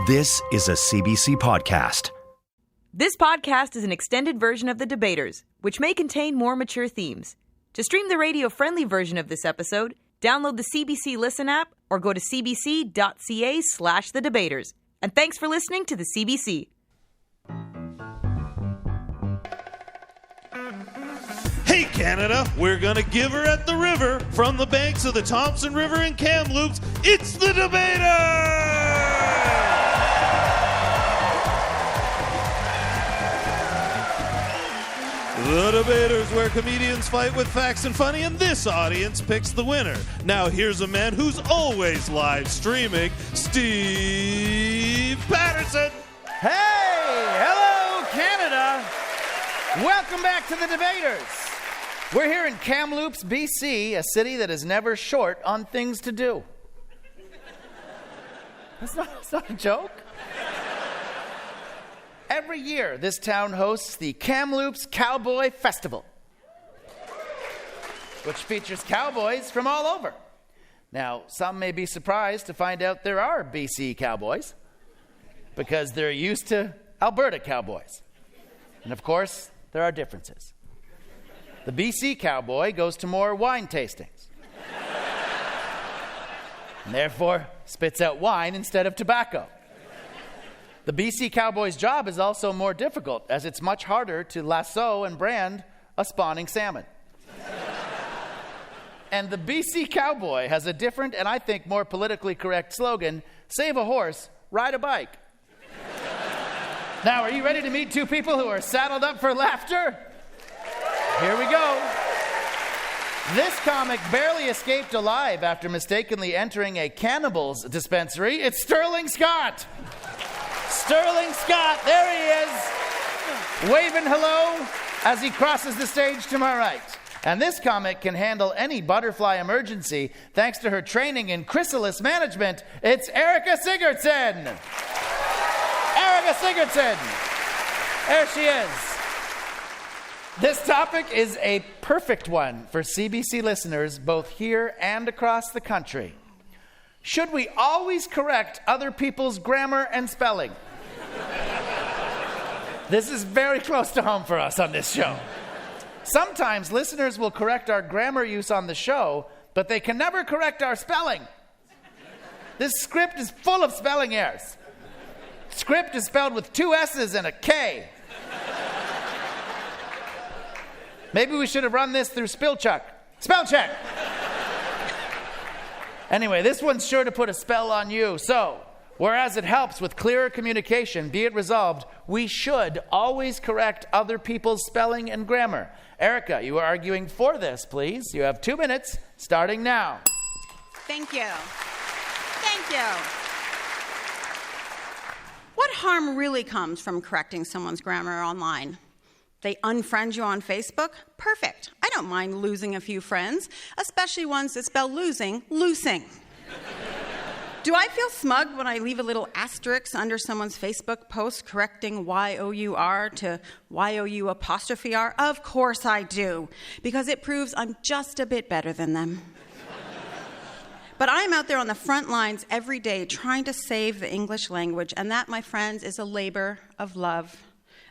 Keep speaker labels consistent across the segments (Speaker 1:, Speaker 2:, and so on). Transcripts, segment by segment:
Speaker 1: This is a CBC podcast.
Speaker 2: This podcast is an extended version of The Debaters, which may contain more mature themes. To stream the radio-friendly version of this episode, download the CBC Listen app or go to cbc.ca/thedebaters. And thanks for listening to the CBC.
Speaker 3: Hey Canada, we're gonna give her at the river from the banks of the Thompson River in Kamloops. It's the Debaters! The Debaters, where comedians fight with facts and funny, and this audience picks the winner. Now here's a man who's always live streaming, Steve Patterson.
Speaker 4: Hey, hello Canada. Welcome back to the Debaters. We're here in Kamloops, BC, a city that is never short on things to do. That's not a joke. Every year, this town hosts the Kamloops Cowboy Festival, which features cowboys from all over. Now, some may be surprised to find out there are BC cowboys, because they're used to Alberta cowboys. And of course, there are differences. The BC cowboy goes to more wine tastings, and therefore spits out wine instead of tobacco. The BC cowboy's job is also more difficult, as it's much harder to lasso and brand a spawning salmon. And the BC cowboy has a different and I think more politically correct slogan: save a horse, ride a bike. Now, are you ready to meet two people who are saddled up for laughter? Here we go. This comic barely escaped alive after mistakenly entering a cannibal's dispensary. It's Sterling Scott. Sterling Scott, there he is, waving hello as he crosses the stage to my right. And this comic can handle any butterfly emergency thanks to her training in chrysalis management. It's Erica Sigurdsson. Erica Sigurdsson. There she is. This topic is a perfect one for CBC listeners both here and across the country. Should we always correct other people's grammar and spelling? This is very close to home for us on this show. Sometimes listeners will correct our grammar use on the show, but they can never correct our spelling. This script is full of spelling errors. Script is spelled with 2 S's and a K. Maybe we should have run this through Spell Check. Anyway, this one's sure to put a spell on you. So, whereas it helps with clearer communication, be it resolved, we should always correct other people's spelling and grammar. Erica, you are arguing for this, please. You have 2 minutes, starting now.
Speaker 5: Thank you. What harm really comes from correcting someone's grammar online? They unfriend you on Facebook? Perfect. I don't mind losing a few friends, especially ones that spell losing, loosing. Do I feel smug when I leave a little asterisk under someone's Facebook post correcting Y-O-U-R to Y-O-U''R? Of course I do, because it proves I'm just a bit better than them. But I'm out there on the front lines every day trying to save the English language, and that, my friends, is a labor of love.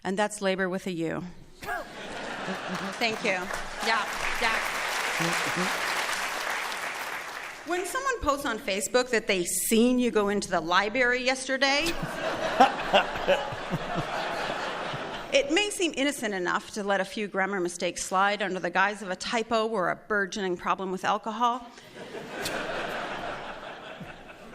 Speaker 5: And that's labor with a U. Thank you. Yeah. When someone posts on Facebook that they seen you go into the library yesterday, it may seem innocent enough to let a few grammar mistakes slide under the guise of a typo or a burgeoning problem with alcohol.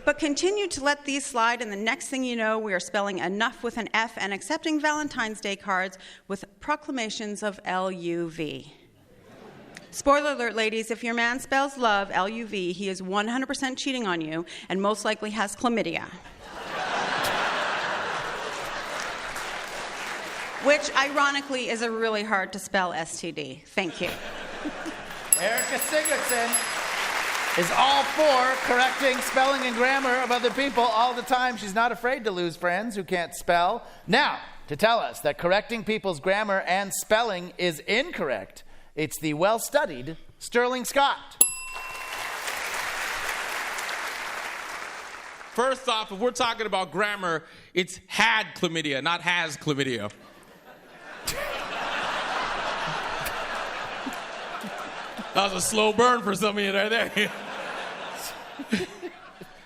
Speaker 5: But continue to let these slide, and the next thing you know, we are spelling enough with an F and accepting Valentine's Day cards with proclamations of L-U-V. Spoiler alert, ladies, if your man spells love, L-U-V, he is 100% cheating on you and most likely has chlamydia. Which, ironically, is a really hard to spell STD. Thank you.
Speaker 4: Erica Sigurdsson is all for correcting spelling and grammar of other people all the time. She's not afraid to lose friends who can't spell. Now, to tell us that correcting people's grammar and spelling is incorrect, it's the well-studied Sterling Scott.
Speaker 6: First off, if we're talking about grammar, it's had chlamydia, not has chlamydia. That was a slow burn for some of you right there.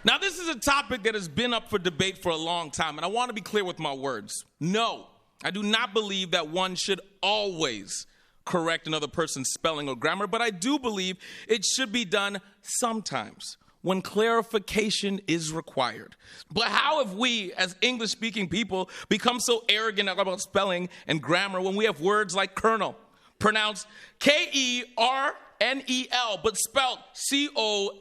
Speaker 6: Now, this is a topic that has been up for debate for a long time, and I want to be clear with my words. No, I do not believe that one should always correct another person's spelling or grammar, but I do believe it should be done sometimes when clarification is required. But how have we, as English-speaking people, become so arrogant about spelling and grammar when we have words like colonel, pronounced K-E-R-N-E-L, but spelled C-O-L-O-N-E-L?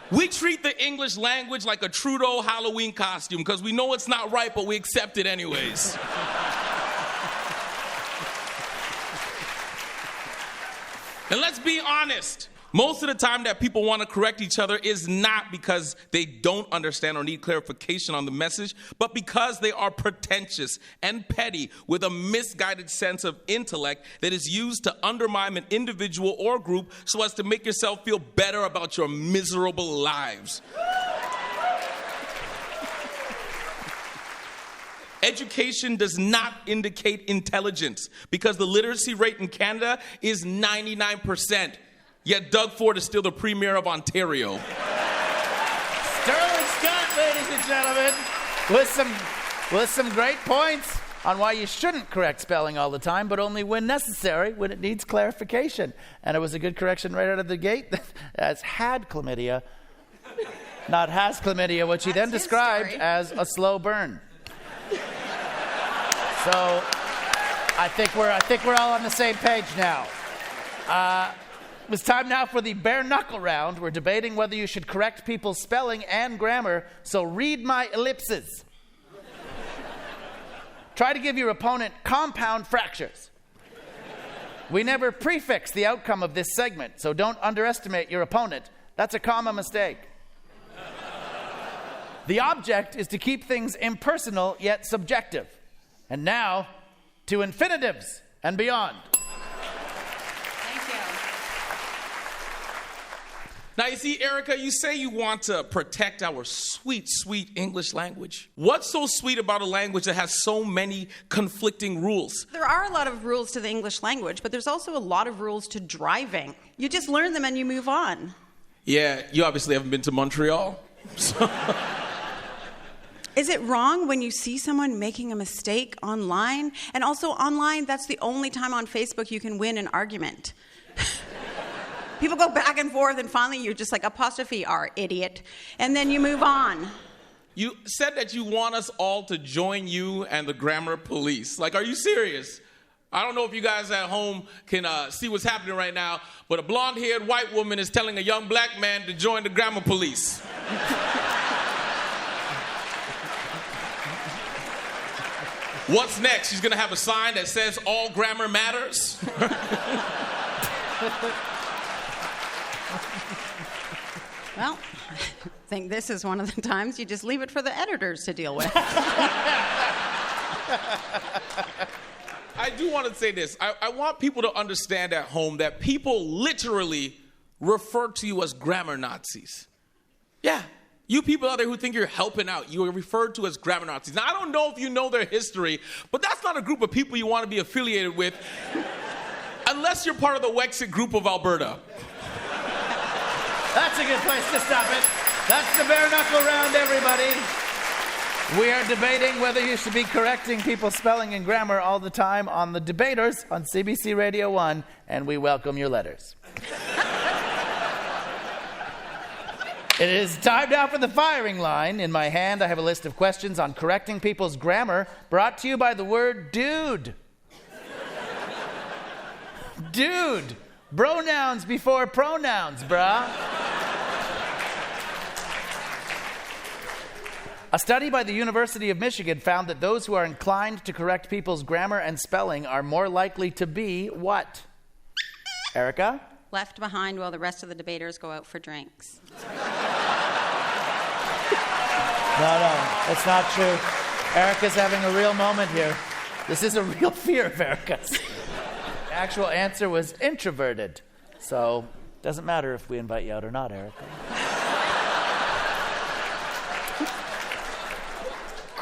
Speaker 6: We treat the English language like a Trudeau Halloween costume because we know it's not right, but we accept it anyways. And let's be honest, most of the time that people want to correct each other is not because they don't understand or need clarification on the message, but because they are pretentious and petty with a misguided sense of intellect that is used to undermine an individual or group so as to make yourself feel better about your miserable lives. Education does not indicate intelligence because the literacy rate in Canada is 99%. Yet Doug Ford is still the Premier of Ontario.
Speaker 4: Sterling Scott, ladies and gentlemen, with some great points on why you shouldn't correct spelling all the time, but only when necessary, when it needs clarification. And it was a good correction right out of the gate. As had chlamydia, not has chlamydia, which he then described as a slow burn. So I think we're all on the same page now. It's time now for the bare knuckle round. We're debating whether you should correct people's spelling and grammar, so read my ellipses. Try to give your opponent compound fractures. We never prefix the outcome of this segment, so don't underestimate your opponent. That's a common mistake. The object is to keep things impersonal yet subjective. And now, to infinitives and beyond.
Speaker 6: Now, you see, Erica, you say you want to protect our sweet, sweet English language. What's so sweet about a language that has so many conflicting rules?
Speaker 5: There are a lot of rules to the English language, but there's also a lot of rules to driving. You just learn them and you move on.
Speaker 6: Yeah, you obviously haven't been to Montreal.
Speaker 5: Is it wrong when you see someone making a mistake online? And also online, that's the only time on Facebook you can win an argument. People go back and forth, and finally you're just like, apostrophe R, idiot. And then you move on.
Speaker 6: You said that you want us all to join you and the grammar police. Like, are you serious? I don't know if you guys at home can see what's happening right now, but a blonde-haired white woman is telling a young black man to join the grammar police. What's next? She's going to have a sign that says, all grammar matters?
Speaker 5: Well, I think this is one of the times you just leave it for the editors to deal with.
Speaker 6: I do want to say this. I want people to understand at home that people literally refer to you as grammar Nazis. Yeah. You people out there who think you're helping out, you are referred to as grammar Nazis. Now, I don't know if you know their history, but that's not a group of people you want to be affiliated with unless you're part of the Wexit group of Alberta.
Speaker 4: That's a good place to stop it. That's the bare knuckle round, everybody. We are debating whether you should be correcting people's spelling and grammar all the time on The Debaters on CBC Radio 1, and we welcome your letters. It is time now for the firing line. In my hand, I have a list of questions on correcting people's grammar, brought to you by the word dude. Dude. Pronouns before pronouns, brah. A study by the University of Michigan found that those who are inclined to correct people's grammar and spelling are more likely to be what? Erica?
Speaker 5: Left behind while the rest of the debaters go out for drinks.
Speaker 4: No, that's not true. Erica's having a real moment here. This is a real fear of Erica's. The actual answer was introverted. So, doesn't matter if we invite you out or not, Erica.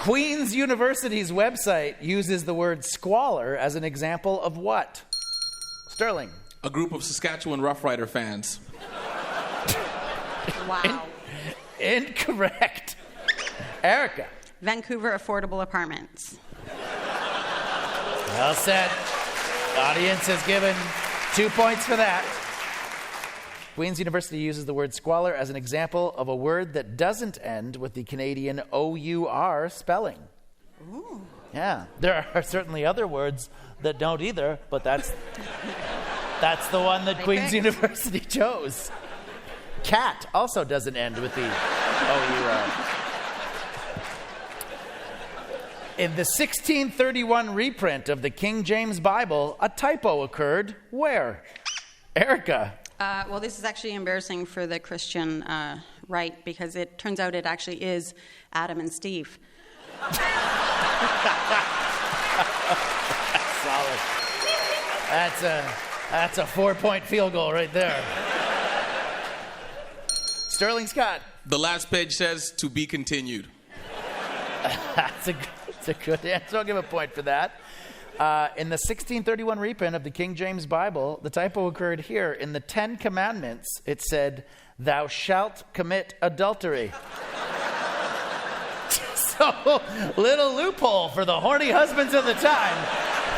Speaker 4: Queen's University's website uses the word squalor as an example of what? Sterling.
Speaker 6: A group of Saskatchewan Rough Rider fans.
Speaker 5: Wow.
Speaker 4: Incorrect. Erica.
Speaker 5: Vancouver affordable apartments.
Speaker 4: Well said. The audience has given 2 points for that. Queen's University uses the word squalor as an example of a word that doesn't end with the Canadian O-U-R spelling.
Speaker 5: Ooh.
Speaker 4: Yeah, there are certainly other words that don't either, but that's the one that Queen's University chose. Cat also doesn't end with the O-U-R. In the 1631 reprint of the King James Bible, a typo occurred where? Erica.
Speaker 5: Well, this is actually embarrassing for the Christian right, because it turns out it actually is Adam and Steve.
Speaker 4: Solid. That's a 4-point field goal right there. Sterling Scott.
Speaker 6: The last page says, to be continued.
Speaker 4: That's a good answer. I'll give a point for that. In the 1631 reprint of the King James Bible, the typo occurred here. In the 10 Commandments, it said, "Thou shalt commit adultery." So, little loophole for the horny husbands of the time.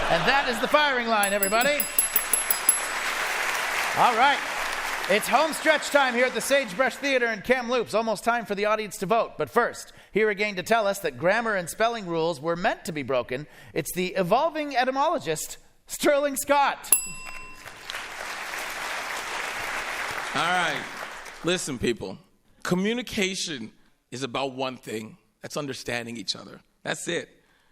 Speaker 4: And that is the firing line, everybody. All right. It's home stretch time here at the Sagebrush Theater in Kamloops. Almost time for the audience to vote. But first, here again to tell us that grammar and spelling rules were meant to be broken, it's the evolving etymologist, Sterling Scott.
Speaker 6: All right. Listen, people. Communication is about one thing. That's understanding each other. That's it.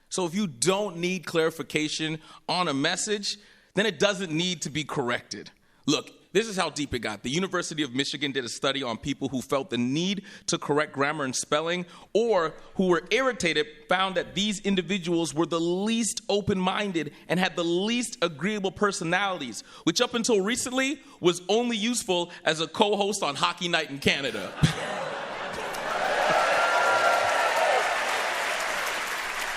Speaker 6: So if you don't need clarification on a message, then it doesn't need to be corrected. Look, this is how deep it got. The University of Michigan did a study on people who felt the need to correct grammar and spelling or who were irritated, found that these individuals were the least open-minded and had the least agreeable personalities, which up until recently was only useful as a co-host on Hockey Night in Canada.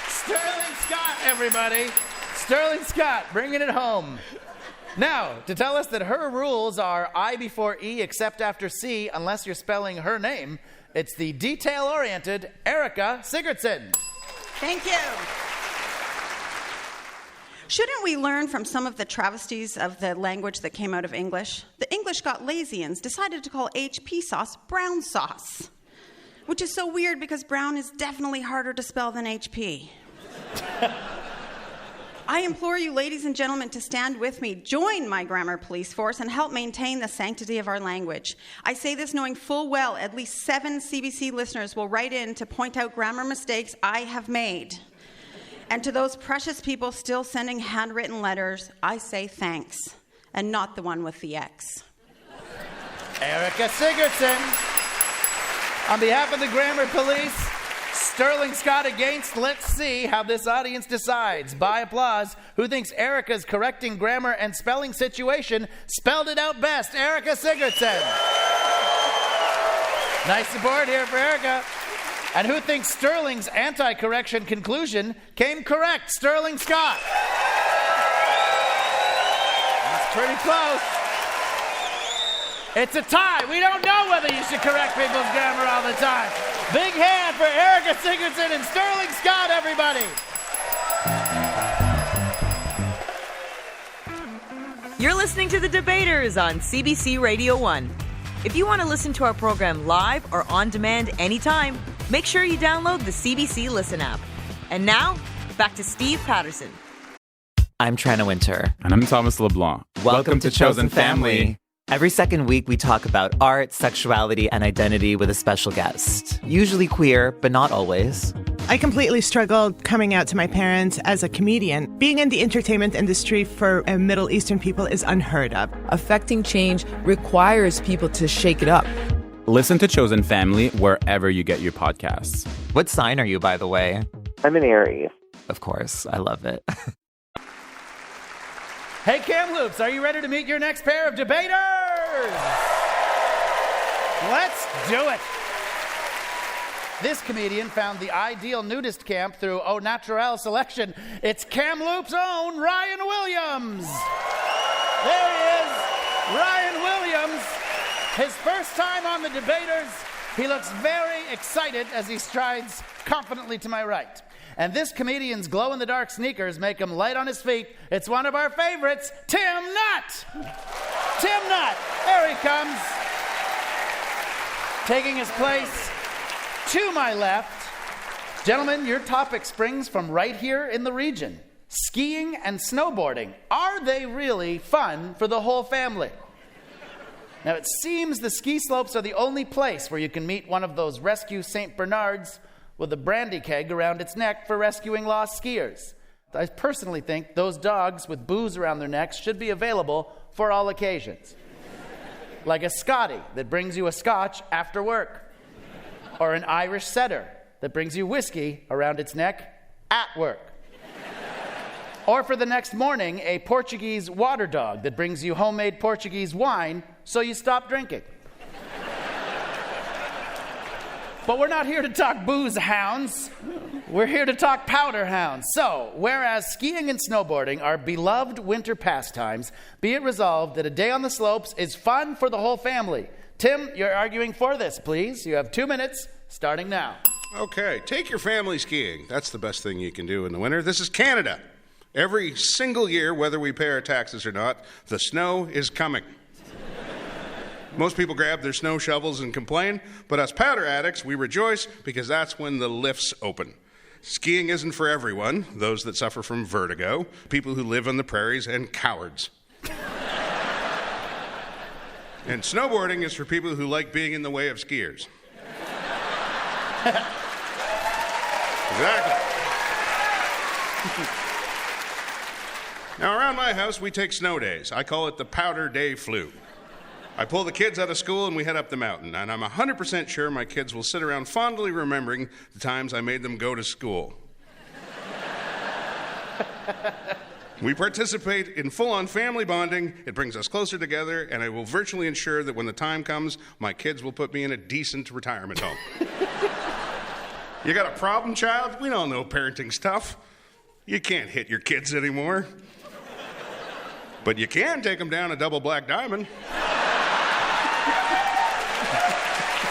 Speaker 4: Sterling Scott, everybody. Sterling Scott, bringing it home. Now, to tell us that her rules are I before E except after C unless you're spelling her name, it's the detail-oriented Erica Sigurdsson.
Speaker 5: Thank you. Shouldn't we learn from some of the travesties of the language that came out of English? The English got lazy and decided to call HP sauce brown sauce, which is so weird because brown is definitely harder to spell than HP. I implore you, ladies and gentlemen, to stand with me, join my grammar police force, and help maintain the sanctity of our language. I say this knowing full well at least 7 CBC listeners will write in to point out grammar mistakes I have made. And to those precious people still sending handwritten letters, I say thanks, and not the one with the X.
Speaker 4: Erica Sigurdsson. On behalf of the Grammar Police, Sterling Scott against. Let's see how this audience decides. By applause, who thinks Erica's correcting grammar and spelling situation spelled it out best? Erica Sigurdsson. Nice support here for Erica. And who thinks Sterling's anti-correction conclusion came correct? Sterling Scott. That's pretty close. It's a tie. We don't know whether you should correct people's grammar all the time. Big hand for Erica Sigurdsson and Sterling Scott, everybody.
Speaker 2: You're listening to The Debaters on CBC Radio 1. If you want to listen to our program live or on demand anytime, make sure you download the CBC Listen app. And now, back to Steve Patterson.
Speaker 7: I'm Trina Winter.
Speaker 8: And I'm Thomas LeBlanc.
Speaker 7: Welcome to Chosen Family. Every second week, we talk about art, sexuality, and identity with a special guest. Usually queer, but not always.
Speaker 9: I completely struggled coming out to my parents as a comedian. Being in the entertainment industry for Middle Eastern people is unheard of.
Speaker 10: Affecting change requires people to shake it up.
Speaker 8: Listen to Chosen Family wherever you get your podcasts.
Speaker 7: What sign are you, by the way?
Speaker 11: I'm an Aries.
Speaker 7: Of course, I love it.
Speaker 4: Hey, Kamloops, are you ready to meet your next pair of debaters? Let's do it. This comedian found the ideal nudist camp through au naturel selection. It's Kamloops' own Ryan Williams. There he is, Ryan Williams. His first time on the Debaters. He looks very excited as he strides confidently to my right. And this comedian's glow-in-the-dark sneakers make him light on his feet. It's one of our favorites, Tim Nutt. Tim Nutt, there he comes. Taking his place to my left. Gentlemen, your topic springs from right here in the region. Skiing and snowboarding. Are they really fun for the whole family? Now, it seems the ski slopes are the only place where you can meet one of those rescue St. Bernards with a brandy keg around its neck for rescuing lost skiers. I personally think those dogs with booze around their necks should be available for all occasions. Like a Scotty that brings you a scotch after work. Or an Irish setter that brings you whiskey around its neck at work. Or for the next morning, a Portuguese water dog that brings you homemade Portuguese wine so you stop drinking. But we're not here to talk booze hounds. We're here to talk powder hounds. So, whereas skiing and snowboarding are beloved winter pastimes, be it resolved that a day on the slopes is fun for the whole family. Tim, you're arguing for this, please. You have 2 minutes, starting now.
Speaker 11: Okay, take your family skiing. That's the best thing you can do in the winter. This is Canada. Every single year, whether we pay our taxes or not, the snow is coming. Most people grab their snow shovels and complain, but us powder addicts, we rejoice because that's when the lifts open. Skiing isn't for everyone, those that suffer from vertigo, people who live on the prairies, and cowards. And snowboarding is for people who like being in the way of skiers. Exactly. Now, around my house, we take snow days. I call it the powder day flu. I pull the kids out of school and we head up the mountain, and I'm 100% sure my kids will sit around fondly remembering the times I made them go to school. We participate in full-on family bonding. It brings us closer together, and I will virtually ensure that when the time comes, my kids will put me in a decent retirement home. You got a problem, child? We all know parenting's tough. You can't hit your kids anymore. But you can take them down a double black diamond.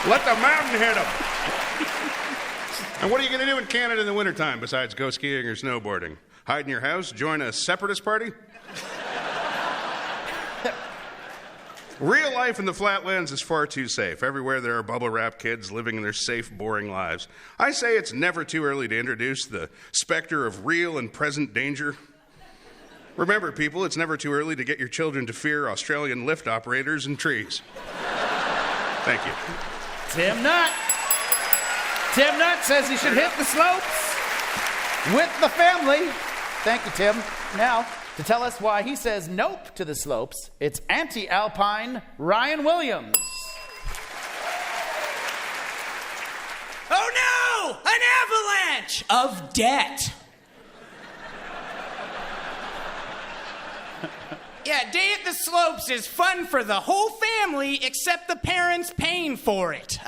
Speaker 11: Let the mountain hit them. And what are you going to do in Canada in the wintertime besides go skiing or snowboarding? Hide in your house? Join a separatist party? Real life in the flatlands is far too safe. Everywhere there are bubble wrap kids living in their safe, boring lives. I say it's never too early to introduce the specter of real and present danger. Remember, people, it's never too early to get your children to fear Australian lift operators and trees. Thank you.
Speaker 4: Tim Nutt. Tim Nutt says he should hit the slopes with the family. Thank you, Tim. Now, to tell us why he says nope to the slopes, it's anti-alpine Ryan Williams.
Speaker 12: Oh no! An avalanche of debt. Yeah, day at the slopes is fun for the whole family except the parents paying for it.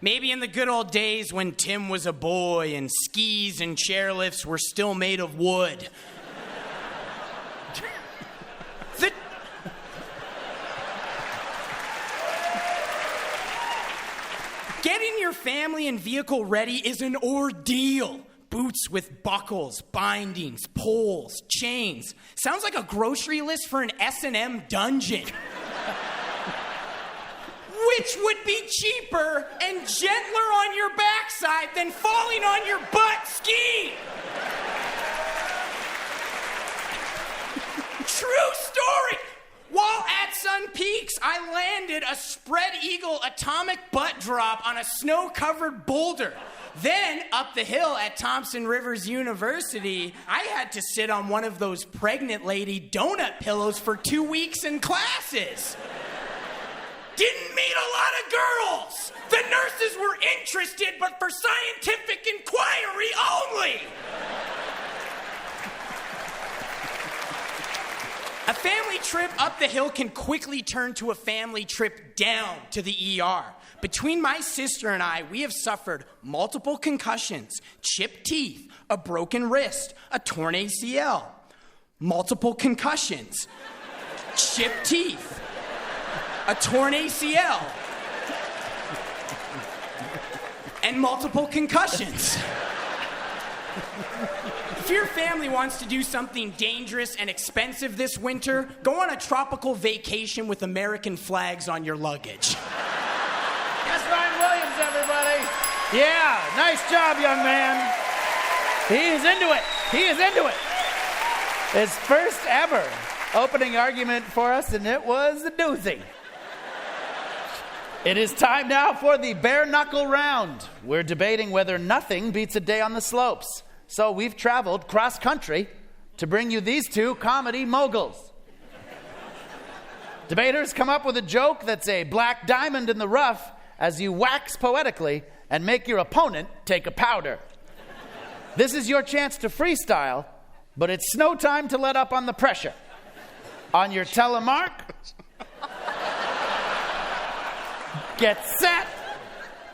Speaker 12: Maybe in the good old days when Tim was a boy and skis and chairlifts were still made of wood. Getting your family and vehicle ready is an ordeal. Boots with buckles, bindings, poles, chains. Sounds like a grocery list for an S&M dungeon. Which would be cheaper and gentler on your backside than falling on your butt skiing. True story. While at Sun Peaks, I landed a spread eagle atomic butt drop on a snow-covered boulder. Then, up the hill at Thompson Rivers University, I had to sit on one of those pregnant lady donut pillows for 2 weeks in classes. Didn't meet a lot of girls. The nurses were interested, but for scientific inquiry only. A family trip up the hill can quickly turn to a family trip down to the ER. Between my sister and I, we have suffered multiple concussions, chipped teeth, a broken wrist, a torn ACL. Multiple concussions, chipped teeth, a torn ACL, and multiple concussions. If your family wants to do something dangerous and expensive this winter, go on a tropical vacation with American flags on your luggage.
Speaker 4: That's Ryan Williams, everybody. Yeah, nice job, young man. He is into it. He is into it. His first ever opening argument for us, and it was a doozy. It is time now for the bare knuckle round. We're debating whether nothing beats a day on the slopes. So we've traveled cross country to bring you these two comedy moguls. Debaters, come up with a joke that's a black diamond in the rough as you wax poetically and make your opponent take a powder. This is your chance to freestyle, but it's no time to let up on the pressure. On your telemark, get set.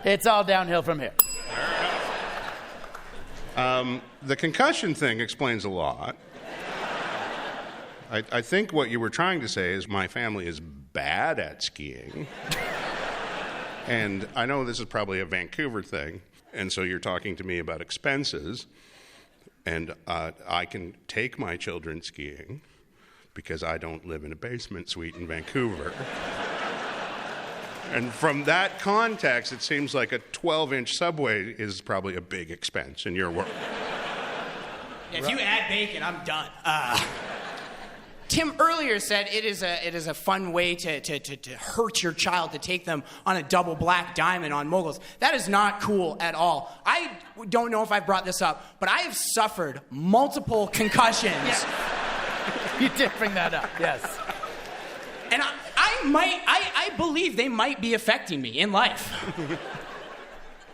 Speaker 4: It's all downhill from here.
Speaker 11: The concussion thing explains a lot. I think what you were trying to say is my family is bad at skiing. And I know this is probably a Vancouver thing, and so you're talking to me about expenses. And I can take my children skiing because I don't live in a basement suite in Vancouver. And from that context, it seems like a 12-inch subway is probably a big expense in your world.
Speaker 12: If you add bacon, I'm done. Tim earlier said it is a fun way to hurt your child, to take them on a double black diamond on moguls. That is not cool at all. I don't know if I brought this up, but I have suffered multiple concussions.
Speaker 4: Yeah. You did bring that up, yes.
Speaker 12: And I believe they might be affecting me in life.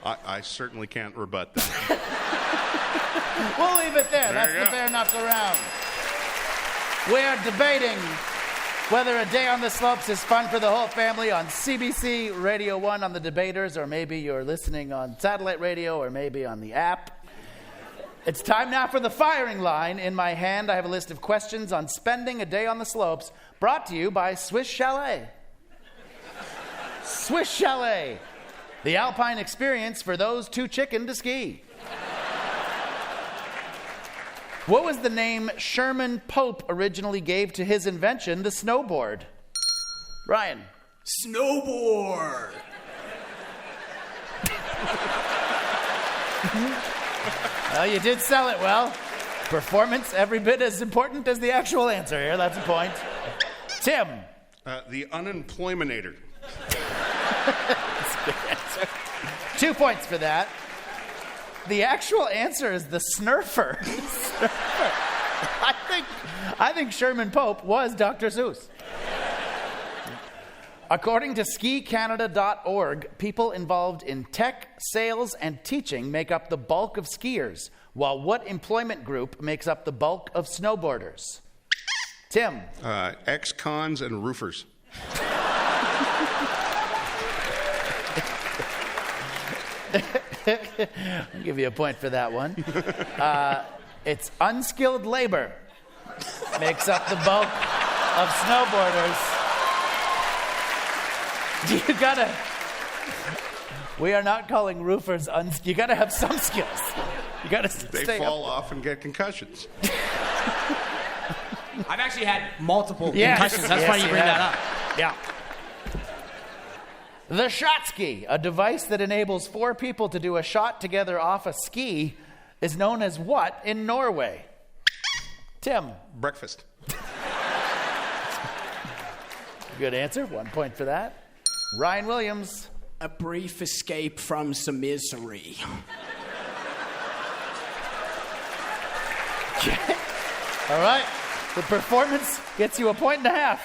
Speaker 11: I certainly can't rebut that.
Speaker 4: We'll leave it there. That's the bare knuckle round. We're debating whether a day on the slopes is fun for the whole family on CBC Radio 1 on the Debaters, or maybe you're listening on satellite radio, or maybe on the app. It's time now for the firing line. In my hand, I have a list of questions on spending a day on the slopes, brought to you by Swiss Chalet. Swiss Chalet, the alpine experience for those too chicken to ski. What was the name Sherman Pope originally gave to his invention, the snowboard? Ryan.
Speaker 12: Snowboard.
Speaker 4: Well, you did sell it well. Performance every bit as important as the actual answer here. That's a point. Tim.
Speaker 11: The unemployminator.
Speaker 4: That's a good answer. 2 points for that. The actual answer is the snurfer. I think Sherman Pope was Dr. Seuss. According to skicanada.org, people involved in tech, sales, and teaching make up the bulk of skiers, while what employment group makes up the bulk of snowboarders? Tim.
Speaker 11: Ex-cons and roofers.
Speaker 4: I'll give you a point for that one. It's unskilled labor makes up the bulk of snowboarders. We are not calling roofers unskilled. You gotta have some skills. You gotta stay
Speaker 11: They fall
Speaker 4: up.
Speaker 11: off and get concussions.
Speaker 12: I've actually had multiple concussions. That's why you bring that up.
Speaker 4: Yeah. The shot ski, a device that enables 4 people to do a shot together off a ski, is known as what in Norway? Tim.
Speaker 11: Breakfast.
Speaker 4: Good answer. 1 point for that. Ryan Williams.
Speaker 12: A brief escape from some misery.
Speaker 4: Okay. All right. The performance gets you 1.5 points.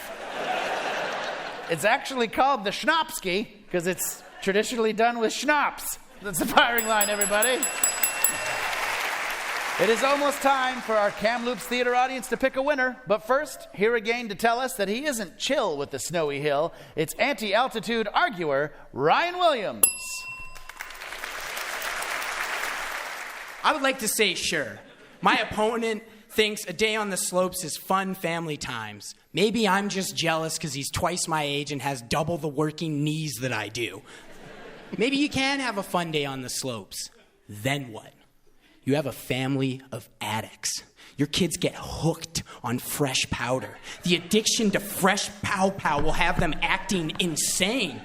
Speaker 4: It's actually called the Schnapski because it's traditionally done with schnapps. That's the firing line, everybody. It is almost time for our Kamloops Theater audience to pick a winner. But first, here again to tell us that he isn't chill with the snowy hill, it's anti-altitude arguer Ryan Williams.
Speaker 12: I would like to say sure. My opponent thinks a day on the slopes is fun family times. Maybe I'm just jealous because he's twice my age and has double the working knees that I do. Maybe you can have a fun day on the slopes. Then what? You have a family of addicts. Your kids get hooked on fresh powder. The addiction to fresh pow pow will have them acting insane.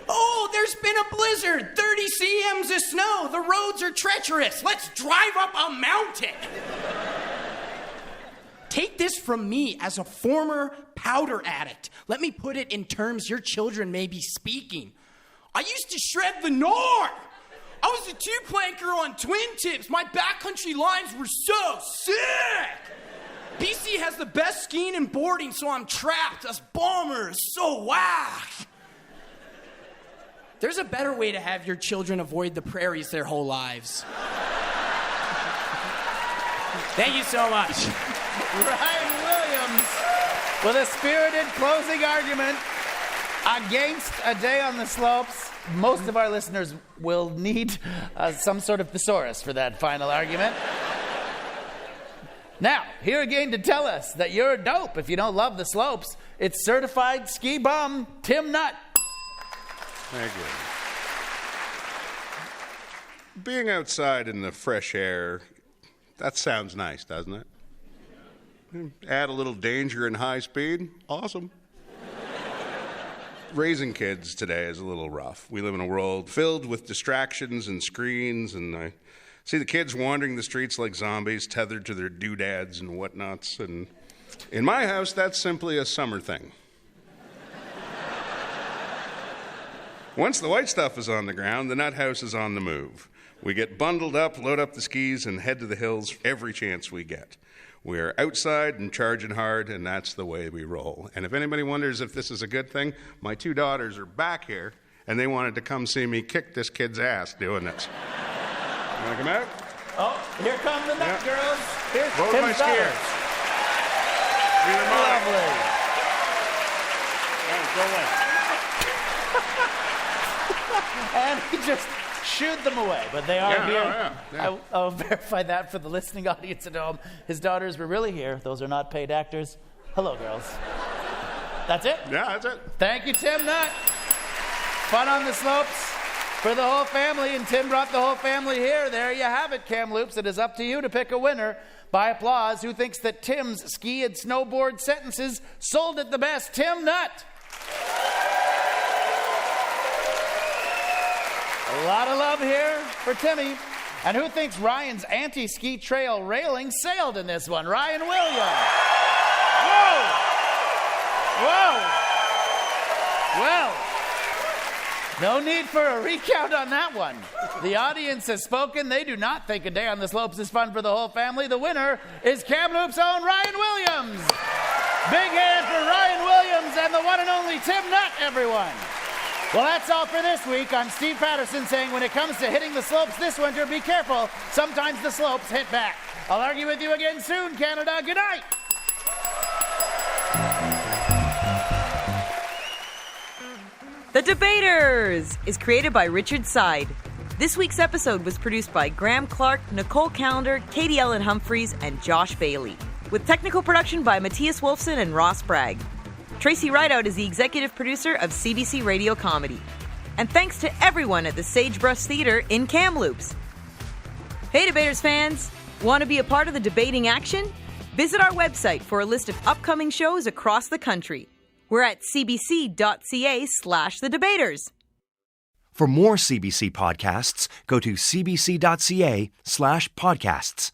Speaker 12: Oh, there's been a blizzard, 30 cms of snow. The roads are treacherous. Let's drive up a mountain. Take this from me as a former powder addict. Let me put it in terms your children may be speaking. I used to shred the gnar. I was a two-planker on Twin Tips. My backcountry lines were so sick. BC has the best skiing and boarding, so I'm trapped. Us bombers, so whack. There's a better way to have your children avoid the prairies their whole lives. Thank you so much.
Speaker 4: Ryan Williams with a spirited closing argument against a day on the slopes. Most of our listeners will need some sort of thesaurus for that final argument. Now, here again to tell us that you're a dope if you don't love the slopes, it's certified ski bum Tim Nutt.
Speaker 11: Thank you. Being outside in the fresh air, that sounds nice, doesn't it? Add a little danger and high speed, awesome. Raising kids today is a little rough. We live in a world filled with distractions and screens, and I see the kids wandering the streets like zombies, tethered to their doodads and whatnots. And in my house, that's simply a summer thing. Once the white stuff is on the ground, the nut house is on the move. We get bundled up, load up the skis, and head to the hills every chance we get. We're outside and charging hard, and that's the way we roll. And if anybody wonders if this is a good thing, my two daughters are back here, and they wanted to come see me kick this kid's ass doing this. You want to come out?
Speaker 4: Oh, here come the Nut Girls. Here's
Speaker 11: Both
Speaker 4: Tim's
Speaker 11: my
Speaker 4: daughters.
Speaker 11: skiers.
Speaker 4: Lovely.
Speaker 11: Go away.
Speaker 4: And he just shooed them away, but they are here.
Speaker 11: Yeah.
Speaker 4: I'll verify that for the listening audience at home. His daughters were really here. Those are not paid actors. Hello, girls. That's it?
Speaker 11: Yeah, that's it.
Speaker 4: Thank you, Tim Nutt. Fun on the slopes for the whole family, and Tim brought the whole family here. There you have it, Kamloops. It is up to you to pick a winner. By applause, who thinks that Tim's ski and snowboard sentences sold it the best? Tim Nutt. A lot of love here for Timmy. And who thinks Ryan's anti-ski trail railing sailed in this one? Ryan Williams. Whoa! Well, no need for a recount on that one. The audience has spoken. They do not think a day on the slopes is fun for the whole family. The winner is Kamloops' own Ryan Williams. Big hand for Ryan Williams and the one and only Tim Nutt, everyone. Well, that's all for this week. I'm Steve Patterson saying when it comes to hitting the slopes this winter, be careful. Sometimes the slopes hit back. I'll argue with you again soon, Canada. Good night.
Speaker 2: The Debaters is created by Richard Seid. This week's episode was produced by Graham Clark, Nicole Callender, Katie Ellen Humphreys, and Josh Bailey, with technical production by Matthias Wolfson and Ross Bragg. Tracy Rideout is the executive producer of CBC Radio Comedy. And thanks to everyone at the Sagebrush Theater in Kamloops. Hey, Debaters fans! Want to be a part of the debating action? Visit our website for a list of upcoming shows across the country. We're at cbc.ca/thedebaters.
Speaker 1: For more CBC podcasts, go to cbc.ca/podcasts.